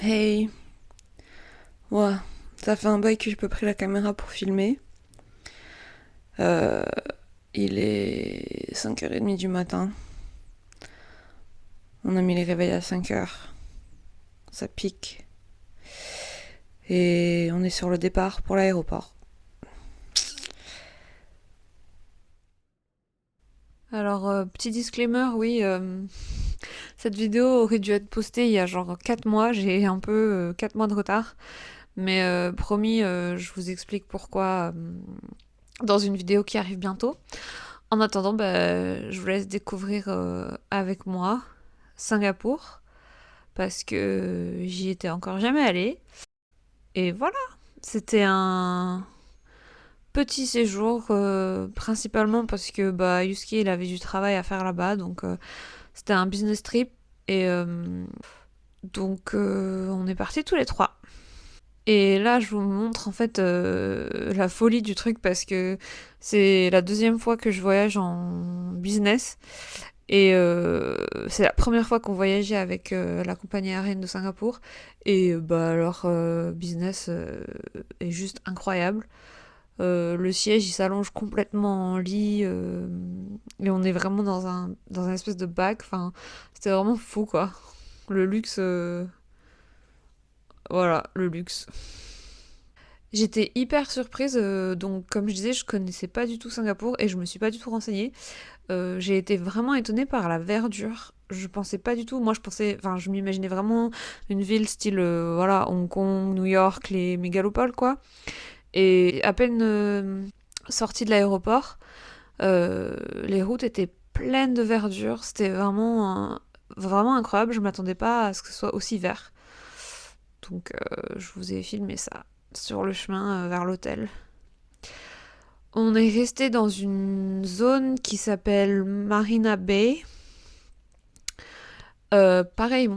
Hey, ouais, ça fait un bail que j'ai pas pris la caméra pour filmer. Euh, il est 5h30 du matin. On a mis les réveils à 5h. Ça pique. Et on est sur le départ pour l'aéroport. Alors, petit disclaimer, oui, cette vidéo aurait dû être postée il y a genre 4 mois. J'ai un peu 4 mois de retard. Mais promis, je vous explique pourquoi dans une vidéo qui arrive bientôt. En attendant, bah, je vous laisse découvrir avec moi Singapour parce que j'y étais encore jamais allée. Et voilà, c'était un petit séjour principalement parce que bah, Yusuke il avait du travail à faire là-bas, donc c'était un business trip et donc on est partis tous les trois. Et là, je vous montre en fait la folie du truc parce que c'est la deuxième fois que je voyage en business. Et c'est la première fois qu'on voyageait avec la compagnie aérienne de Singapour. Et bah alors, business est juste incroyable. Le siège il s'allonge complètement en lit. Et on est vraiment dans un espèce de bac. Enfin, c'était vraiment fou quoi. Le luxe. Voilà, le luxe. J'étais hyper surprise, donc comme je disais, je connaissais pas du tout Singapour et je me suis pas du tout renseignée. J'ai été vraiment étonnée par la verdure. Je pensais pas du tout. Moi, je m'imaginais vraiment une ville style, voilà, Hong Kong, New York, les mégalopoles, quoi. Et à peine sortie de l'aéroport, les routes étaient pleines de verdure. C'était vraiment incroyable. Je m'attendais pas à ce que ce soit aussi vert. Donc, je vous ai filmé ça sur le chemin vers l'hôtel. On est resté dans une zone qui s'appelle Marina Bay. Pareil,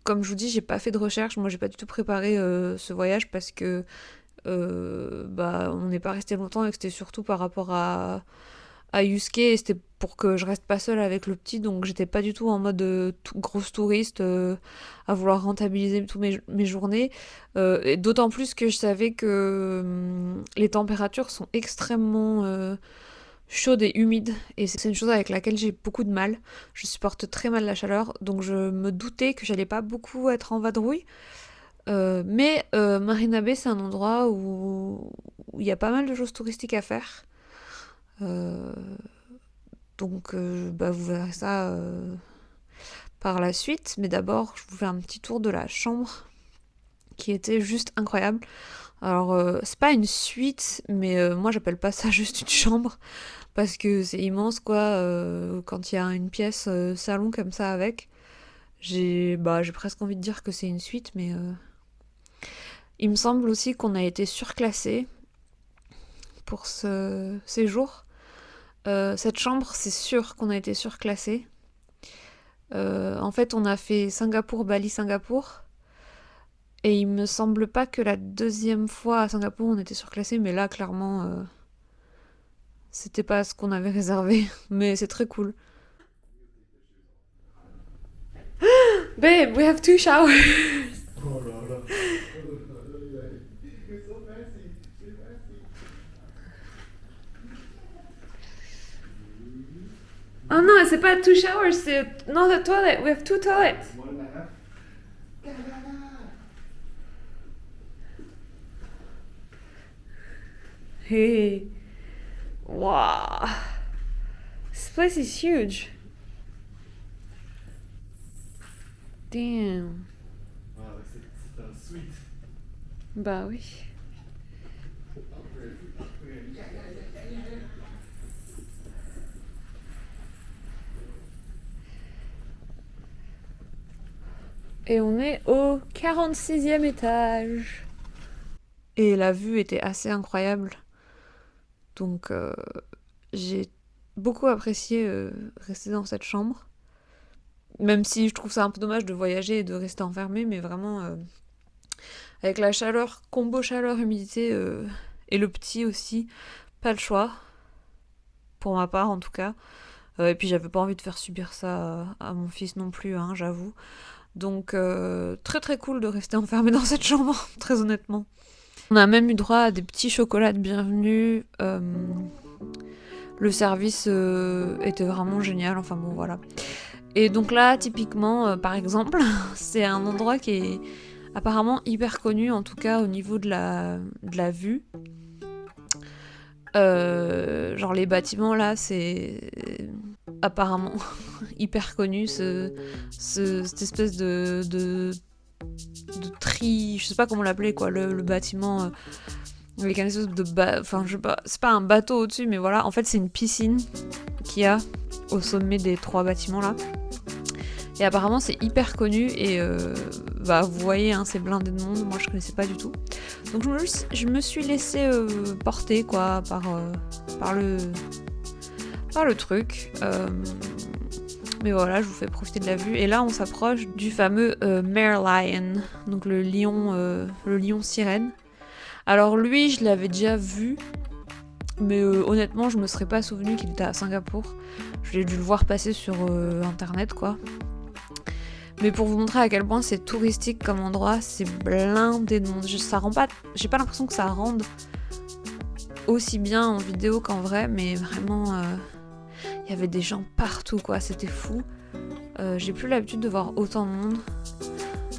comme je vous dis, j'ai pas fait de recherche. Moi, j'ai pas du tout préparé ce voyage parce que bah, on n'est pas resté longtemps et que c'était surtout par rapport à Yusuke et c'était pour que je reste pas seule avec le petit. Donc, j'étais pas du tout en mode grosse touriste à vouloir rentabiliser tous mes journées. Et d'autant plus que je savais que les températures sont extrêmement chaude et humide, et c'est une chose avec laquelle j'ai beaucoup de mal. Je supporte très mal la chaleur, donc je me doutais que j'allais pas beaucoup être en vadrouille. Mais Marina Bay, c'est un endroit où il y a pas mal de choses touristiques à faire. Euh, donc bah, vous verrez ça par la suite. Mais d'abord, je vous fais un petit tour de la chambre qui était juste incroyable. Alors, c'est pas une suite, mais moi j'appelle pas ça juste une chambre. Parce que c'est immense quoi, quand il y a une pièce salon comme ça avec. J'ai presque envie de dire que c'est une suite, mais il me semble aussi qu'on a été surclassé pour ce séjour. Cette chambre, c'est sûr qu'on a été surclassé. En fait, on a fait Singapour, Bali, Singapour. Et il me semble pas que la deuxième fois à Singapour on était surclassé, mais là clairement c'était pas ce qu'on avait réservé. Mais c'est très cool. Babe, we have two showers. Oh non, c'est pas two showers, c'est not a toilet. We have two toilets. Hey, wow, this place is huge. Damn. C'est un suite. Bah oui. Et on est au 46e étage. Et la vue était assez incroyable. Donc j'ai beaucoup apprécié rester dans cette chambre. Même si je trouve ça un peu dommage de voyager et de rester enfermé, mais vraiment avec la chaleur, combo chaleur-humidité et le petit aussi, pas le choix, pour ma part en tout cas. Et puis j'avais pas envie de faire subir ça à mon fils non plus, hein, j'avoue. Donc très très cool de rester enfermé dans cette chambre, très honnêtement. On a même eu droit à des petits chocolats de bienvenue. Le service était vraiment génial, enfin bon voilà. Et donc là, typiquement, par exemple, c'est un endroit qui est apparemment hyper connu, en tout cas au niveau de la vue. Genre les bâtiments là, c'est apparemment hyper connu, cette espèce de tri, je sais pas comment l'appeler quoi, le bâtiment avec un espèce de enfin je sais pas, c'est pas un bateau au-dessus, mais voilà, en fait c'est une piscine qu'il y a au sommet des 3 bâtiments là. Et apparemment c'est hyper connu et bah vous voyez hein, c'est blindé de monde, moi je connaissais pas du tout. Donc je me suis laissée porter quoi par le truc. Mais voilà, je vous fais profiter de la vue. Et là on s'approche du fameux Mare Lion, donc le lion sirène. Alors lui je l'avais déjà vu, mais honnêtement je me serais pas souvenu qu'il était à Singapour. J'ai dû le voir passer sur internet quoi. Mais pour vous montrer à quel point c'est touristique comme endroit, c'est blindé de monde. J'ai pas l'impression que ça rende aussi bien en vidéo qu'en vrai, mais vraiment, y avait des gens partout, quoi. C'était fou. J'ai plus l'habitude de voir autant de monde.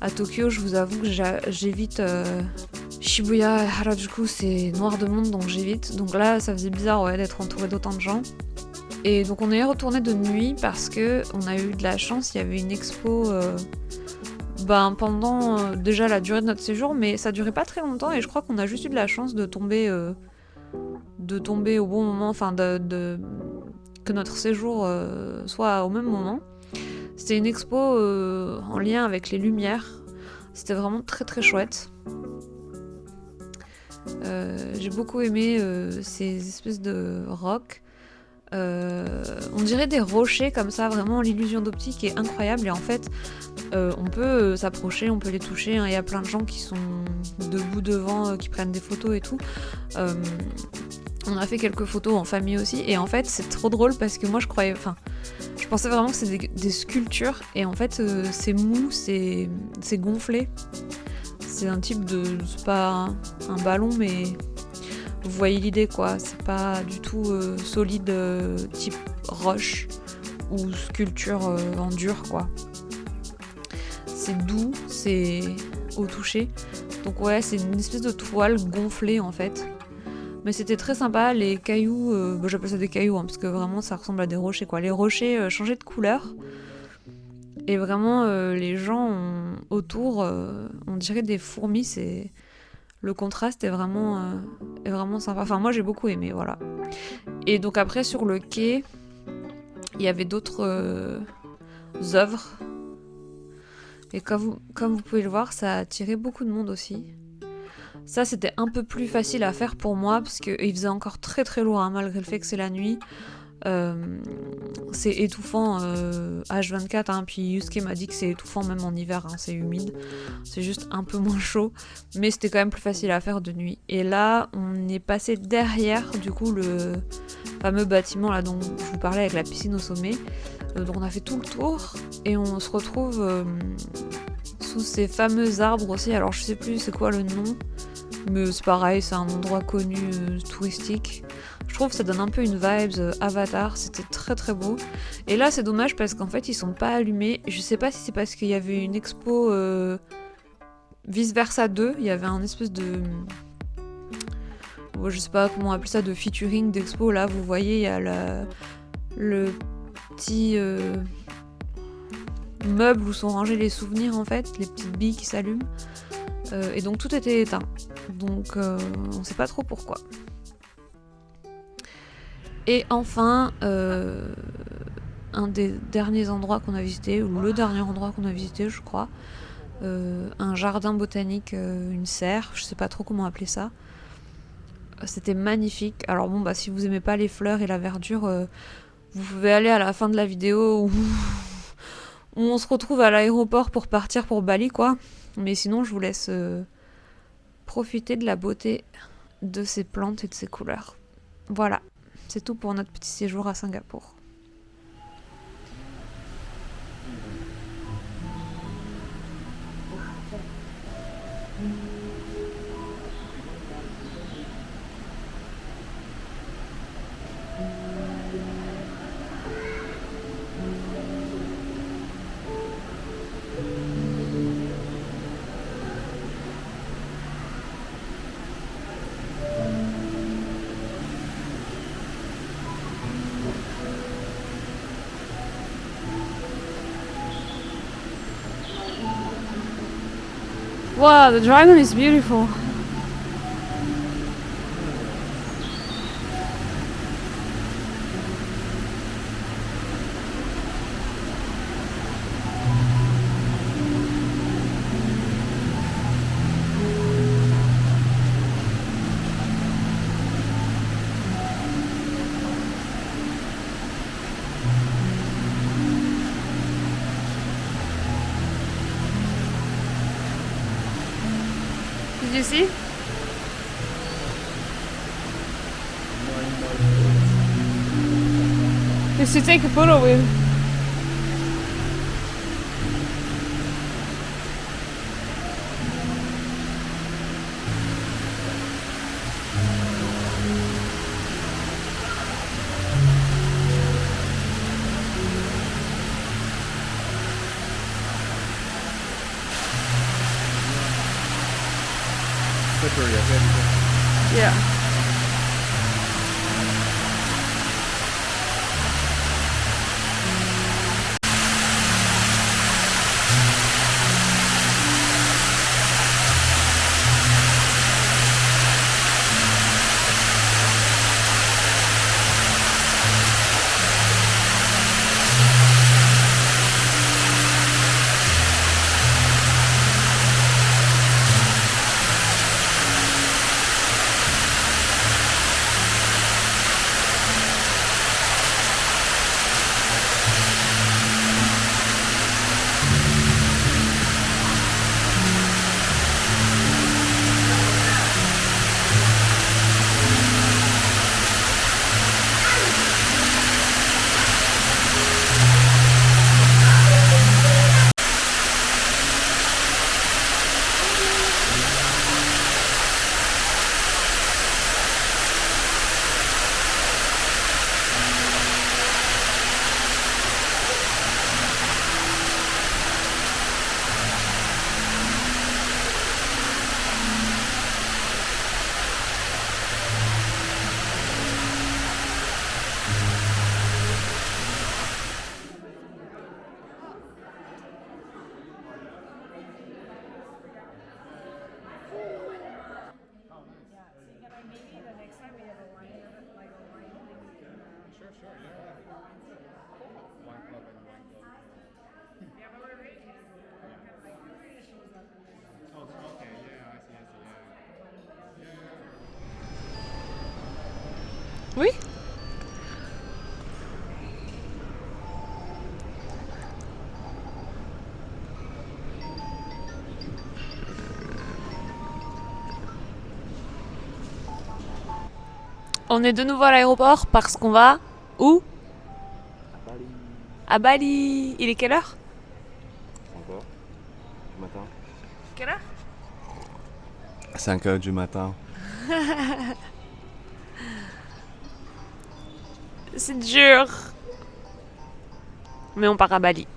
À Tokyo, je vous avoue que j'évite Shibuya et Harajuku, c'est noir de monde, donc j'évite. Donc là, ça faisait bizarre ouais, d'être entouré d'autant de gens. Et donc on est retourné de nuit parce que on a eu de la chance, il y avait une expo pendant déjà la durée de notre séjour, mais ça durait pas très longtemps et je crois qu'on a juste eu de la chance de tomber au bon moment, enfin que notre séjour soit au même moment. C'était une expo en lien avec les lumières, c'était vraiment très très chouette. J'ai beaucoup aimé ces espèces de rocs. On dirait des rochers comme ça, vraiment l'illusion d'optique est incroyable et en fait on peut s'approcher, on peut les toucher, hein. Il y a plein de gens qui sont debout devant, qui prennent des photos et tout. On a fait quelques photos en famille aussi et en fait c'est trop drôle parce que moi je pensais vraiment que c'était des sculptures et en fait c'est mou, c'est gonflé. C'est un type c'est pas un ballon mais vous voyez l'idée quoi, c'est pas du tout solide type roche ou sculpture en dur quoi. C'est doux, c'est au toucher. Donc ouais, c'est une espèce de toile gonflée en fait. Mais c'était très sympa, les cailloux, j'appelle ça des cailloux hein, parce que vraiment ça ressemble à des rochers quoi. Les rochers changeaient de couleur. Et vraiment les gens autour, on dirait des fourmis, le contraste est vraiment sympa. Enfin, moi, j'ai beaucoup aimé, voilà. Et donc après, sur le quai, il y avait d'autres œuvres. Et comme vous pouvez le voir, ça a attiré beaucoup de monde aussi. Ça, c'était un peu plus facile à faire pour moi, parce qu'il faisait encore très très lourd, hein, malgré le fait que c'est la nuit. C'est étouffant H24 hein, puis Yusuke m'a dit que c'est étouffant même en hiver hein, c'est humide, c'est juste un peu moins chaud mais c'était quand même plus facile à faire de nuit. Et là on est passé derrière du coup le fameux bâtiment là dont je vous parlais avec la piscine au sommet, donc on a fait tout le tour et on se retrouve sous ces fameux arbres aussi. Alors je sais plus c'est quoi le nom mais c'est pareil, c'est un endroit connu touristique. Je trouve que ça donne un peu une vibes Avatar, c'était très très beau. Et là c'est dommage parce qu'en fait ils sont pas allumés. Je sais pas si c'est parce qu'il y avait une expo Vice Versa 2, il y avait un espèce de... je sais pas comment on appelle ça, de featuring d'expo. Là vous voyez il y a le petit meuble où sont rangés les souvenirs en fait, les petites billes qui s'allument. Et donc tout était éteint. Donc on sait pas trop pourquoi. Et enfin, un des derniers endroits qu'on a visité, ou le dernier endroit qu'on a visité, je crois, un jardin botanique, une serre, je sais pas trop comment appeler ça. C'était magnifique. Alors bon, si vous aimez pas les fleurs et la verdure, vous pouvez aller à la fin de la vidéo où on se retrouve à l'aéroport pour partir pour Bali, quoi. Mais sinon, je vous laisse profiter de la beauté de ces plantes et de ces couleurs. Voilà, c'est tout pour notre petit séjour à Singapour. Wow, the dragon is beautiful. Did you see? Just to take a photo with. Slippery, I bet. Yeah. Oui. On est de nouveau à l'aéroport parce qu'on va où? À Bali. Il est quelle heure? Encore du matin. Quelle heure? 5 heures du matin. C'est dur. Mais on part à Bali.